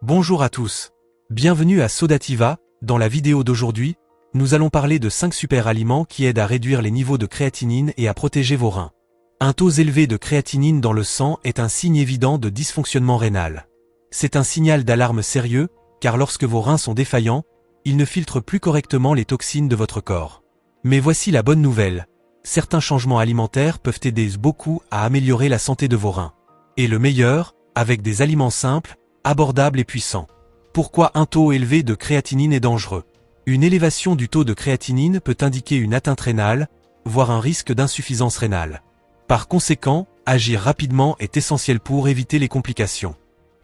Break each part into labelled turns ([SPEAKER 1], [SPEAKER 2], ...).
[SPEAKER 1] Bonjour à tous. Bienvenue à Sodativa. Dans la vidéo d'aujourd'hui, nous allons parler de 5 super aliments qui aident à réduire les niveaux de créatinine et à protéger vos reins. Un taux élevé de créatinine dans le sang est un signe évident de dysfonctionnement rénal. C'est un signal d'alarme sérieux, car lorsque vos reins sont défaillants, ils ne filtrent plus correctement les toxines de votre corps. Mais voici la bonne nouvelle. Certains changements alimentaires peuvent aider beaucoup à améliorer la santé de vos reins. Et le meilleur, avec des aliments simples, abordables et puissants. Pourquoi un taux élevé de créatinine est dangereux? Une élévation du taux de créatinine peut indiquer une atteinte rénale, voire un risque d'insuffisance rénale. Par conséquent, agir rapidement est essentiel pour éviter les complications.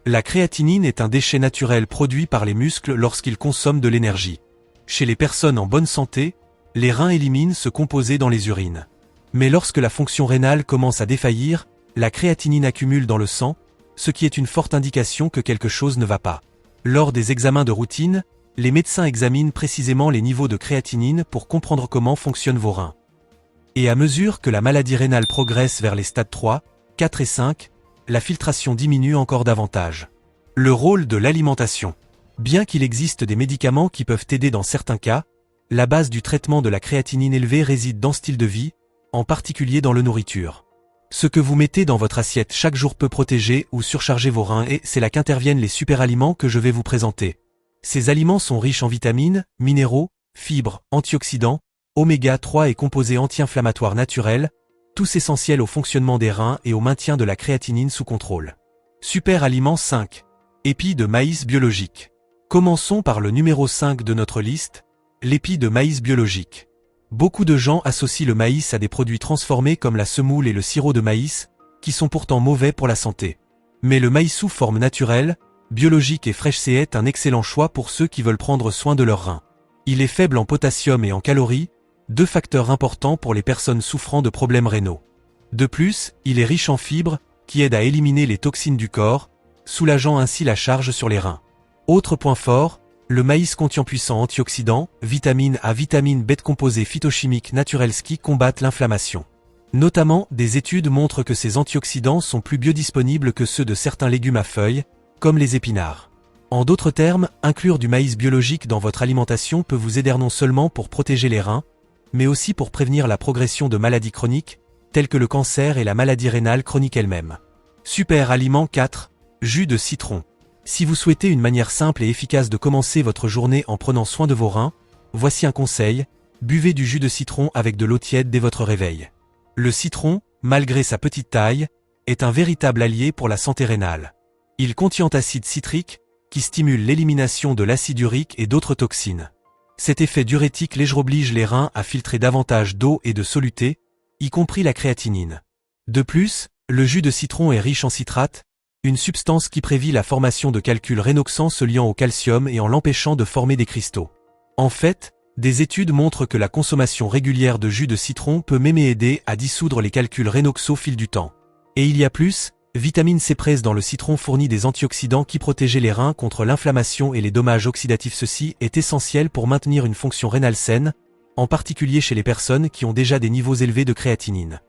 [SPEAKER 1] La créatinine est un déchet naturel produit par les muscles lorsqu'ils consomment de l'énergie. Chez les personnes en bonne santé, les reins éliminent ce composé dans les urines. Mais lorsque la fonction rénale commence à défaillir, la créatinine accumule dans le sang, ce qui est une forte indication que quelque chose ne va pas. Lors des examens de routine, les médecins examinent précisément les niveaux de créatinine pour comprendre comment fonctionnent vos reins. Et à mesure que la maladie rénale progresse vers les stades 3, 4 et 5, la filtration diminue encore davantage. Le rôle de l'alimentation. Bien qu'il existe des médicaments qui peuvent aider dans certains cas, la base du traitement de la créatinine élevée réside dans le style de vie, en particulier dans la nourriture. Ce que vous mettez dans votre assiette chaque jour peut protéger ou surcharger vos reins et c'est là qu'interviennent les super aliments que je vais vous présenter. Ces aliments sont riches en vitamines, minéraux, fibres, antioxydants, oméga 3 et composés anti-inflammatoires naturels, tous essentiels au fonctionnement des reins et au maintien de la créatinine sous contrôle. Super aliments 5. Épis de maïs biologique. Commençons par le numéro 5 de notre liste, l'épi de maïs biologique. Beaucoup de gens associent le maïs à des produits transformés comme la semoule et le sirop de maïs, qui sont pourtant mauvais pour la santé. Mais le maïs sous forme naturelle, biologique et fraîche est un excellent choix pour ceux qui veulent prendre soin de leurs reins. Il est faible en potassium et en calories, deux facteurs importants pour les personnes souffrant de problèmes rénaux. De plus, il est riche en fibres, qui aident à éliminer les toxines du corps, soulageant ainsi la charge sur les reins. Autre point fort, le maïs contient puissants antioxydants, vitamine A, vitamine B, composés phytochimiques naturels qui combattent l'inflammation. Notamment, des études montrent que ces antioxydants sont plus biodisponibles que ceux de certains légumes à feuilles, comme les épinards. En d'autres termes, inclure du maïs biologique dans votre alimentation peut vous aider non seulement pour protéger les reins, mais aussi pour prévenir la progression de maladies chroniques, telles que le cancer et la maladie rénale chronique elle-même. Super aliment 4. Jus de citron. Si vous souhaitez une manière simple et efficace de commencer votre journée en prenant soin de vos reins, voici un conseil, buvez du jus de citron avec de l'eau tiède dès votre réveil. Le citron, malgré sa petite taille, est un véritable allié pour la santé rénale. Il contient acide citrique, qui stimule l'élimination de l'acide urique et d'autres toxines. Cet effet diurétique oblige les reins à filtrer davantage d'eau et de soluté, y compris la créatinine. De plus, le jus de citron est riche en citrate, une substance qui prévient la formation de calculs rénoxants se liant au calcium et en l'empêchant de former des cristaux. En fait, des études montrent que la consommation régulière de jus de citron peut même aider à dissoudre les calculs rénoxaux au fil du temps. Et il y a plus, vitamine C présente dans le citron fournit des antioxydants qui protègent les reins contre l'inflammation et les dommages oxydatifs. Ceci est essentiel pour maintenir une fonction rénale saine, en particulier chez les personnes qui ont déjà des niveaux élevés de créatinine.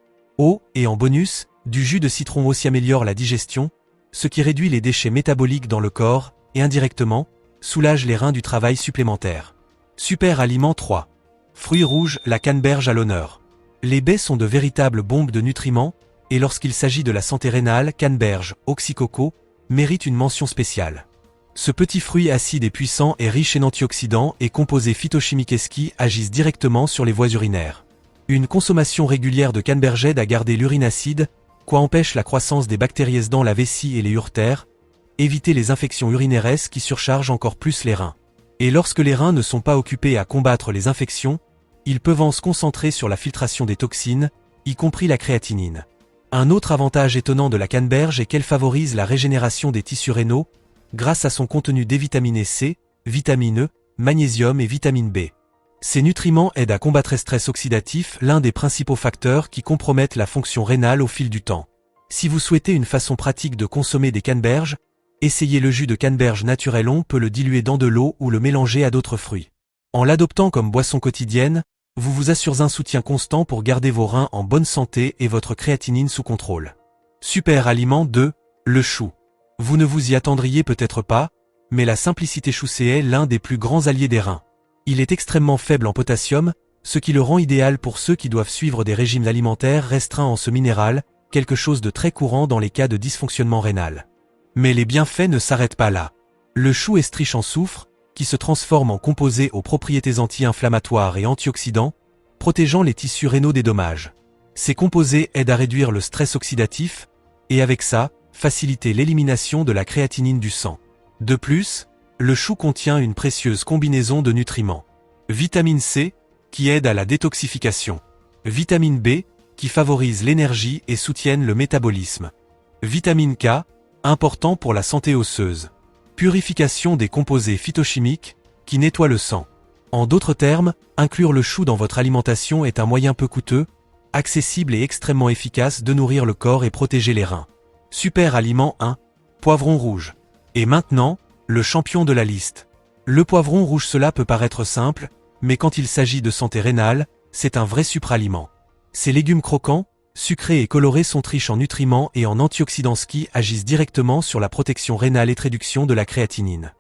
[SPEAKER 1] Et en bonus, du jus de citron aussi améliore la digestion, ce qui réduit les déchets métaboliques dans le corps, et indirectement, soulage les reins du travail supplémentaire. Super aliment 3. Fruits rouges, la canneberge à l'honneur. Les baies sont de véritables bombes de nutriments, et lorsqu'il s'agit de la santé rénale, canneberge, oxycoco, mérite une mention spéciale. Ce petit fruit acide et puissant est riche en antioxydants et composés phytochimiques qui agissent directement sur les voies urinaires. Une consommation régulière de canneberge aide à garder l'urine acide, quoi empêche la croissance des bactéries dans la vessie et les urtères, éviter les infections urinaires qui surchargent encore plus les reins. Et lorsque les reins ne sont pas occupés à combattre les infections, ils peuvent se concentrer sur la filtration des toxines, y compris la créatinine. Un autre avantage étonnant de la canneberge est qu'elle favorise la régénération des tissus rénaux, grâce à son contenu des vitamines C, vitamine E, magnésium et vitamine B. Ces nutriments aident à combattre le stress oxydatif, l'un des principaux facteurs qui compromettent la fonction rénale au fil du temps. Si vous souhaitez une façon pratique de consommer des canneberges, essayez le jus de canneberge naturel. On peut le diluer dans de l'eau ou le mélanger à d'autres fruits. En l'adoptant comme boisson quotidienne, vous vous assurez un soutien constant pour garder vos reins en bonne santé et votre créatinine sous contrôle. Super aliment 2. Le chou. Vous ne vous y attendriez peut-être pas, mais la simplicité choussée est l'un des plus grands alliés des reins. Il est extrêmement faible en potassium, ce qui le rend idéal pour ceux qui doivent suivre des régimes alimentaires restreints en ce minéral, quelque chose de très courant dans les cas de dysfonctionnement rénal. Mais les bienfaits ne s'arrêtent pas là. Le chou est riche en soufre, qui se transforme en composé aux propriétés anti-inflammatoires et antioxydants, protégeant les tissus rénaux des dommages. Ces composés aident à réduire le stress oxydatif, et avec ça, faciliter l'élimination de la créatinine du sang. De plus, le chou contient une précieuse combinaison de nutriments. Vitamine C, qui aide à la détoxification. Vitamine B, qui favorise l'énergie et soutiennent le métabolisme. Vitamine K, important pour la santé osseuse. Purification des composés phytochimiques, qui nettoient le sang. En d'autres termes, inclure le chou dans votre alimentation est un moyen peu coûteux, accessible et extrêmement efficace de nourrir le corps et protéger les reins. Super aliment 1. Poivron rouge. Et maintenant, le champion de la liste. Le poivron rouge, cela peut paraître simple, mais quand il s'agit de santé rénale, c'est un vrai supraliment. Ces légumes croquants, sucrés et colorés sont riches en nutriments et en antioxydants qui agissent directement sur la protection rénale et réduction de la créatinine.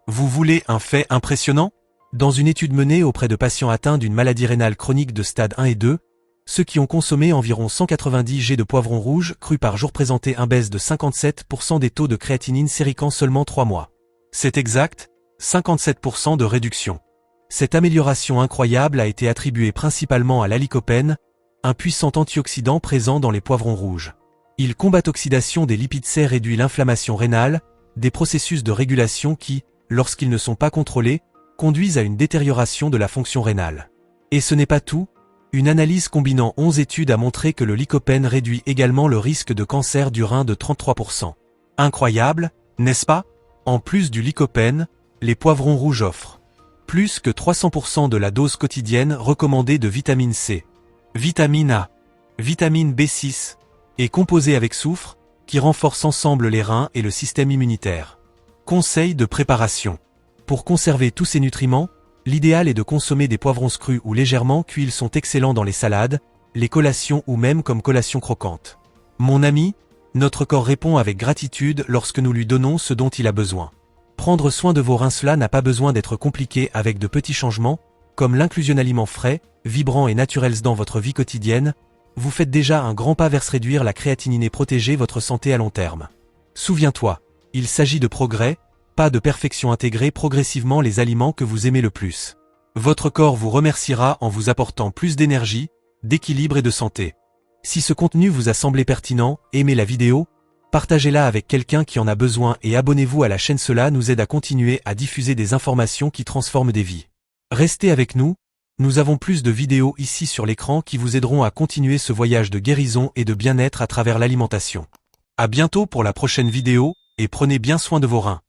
[SPEAKER 1] Vous voulez un fait impressionnant? Dans une étude menée auprès de patients atteints d'une maladie rénale chronique de stade 1 et 2, ceux qui ont consommé environ 190 g de poivron rouge cru par jour présentaient un baisse de 57% des taux de créatinine sérique en seulement 3 mois. C'est exact, 57% de réduction. Cette amélioration incroyable a été attribuée principalement à la lycopène, un puissant antioxydant présent dans les poivrons rouges. Il combat l'oxydation des lipides C, réduit l'inflammation rénale, des processus de régulation qui, lorsqu'ils ne sont pas contrôlés, conduisent à une détérioration de la fonction rénale. Et ce n'est pas tout, une analyse combinant 11 études a montré que le lycopène réduit également le risque de cancer du rein de 33%. Incroyable, n'est-ce pas? En plus du lycopène, les poivrons rouges offrent plus que 300% de la dose quotidienne recommandée de vitamine C. Vitamine A, vitamine B6, est composée avec soufre, qui renforce ensemble les reins et le système immunitaire. Conseil de préparation. Pour conserver tous ces nutriments, l'idéal est de consommer des poivrons crus ou légèrement cuits. Ils sont excellents dans les salades, les collations ou même comme collation croquante. Mon ami, notre corps répond avec gratitude lorsque nous lui donnons ce dont il a besoin. Prendre soin de vos reins, cela n'a pas besoin d'être compliqué avec de petits changements, comme l'inclusion d'aliments frais, vibrants et naturels dans votre vie quotidienne. Vous faites déjà un grand pas vers réduire la créatinine et protéger votre santé à long terme. Souviens-toi, il s'agit de progrès, pas de perfection. Intégrez progressivement les aliments que vous aimez le plus. Votre corps vous remerciera en vous apportant plus d'énergie, d'équilibre et de santé. Si ce contenu vous a semblé pertinent, aimez la vidéo, partagez-la avec quelqu'un qui en a besoin et abonnez-vous à la chaîne. Cela nous aide à continuer à diffuser des informations qui transforment des vies. Restez avec nous, nous avons plus de vidéos ici sur l'écran qui vous aideront à continuer ce voyage de guérison et de bien-être à travers l'alimentation. À bientôt pour la prochaine vidéo, et prenez bien soin de vos reins.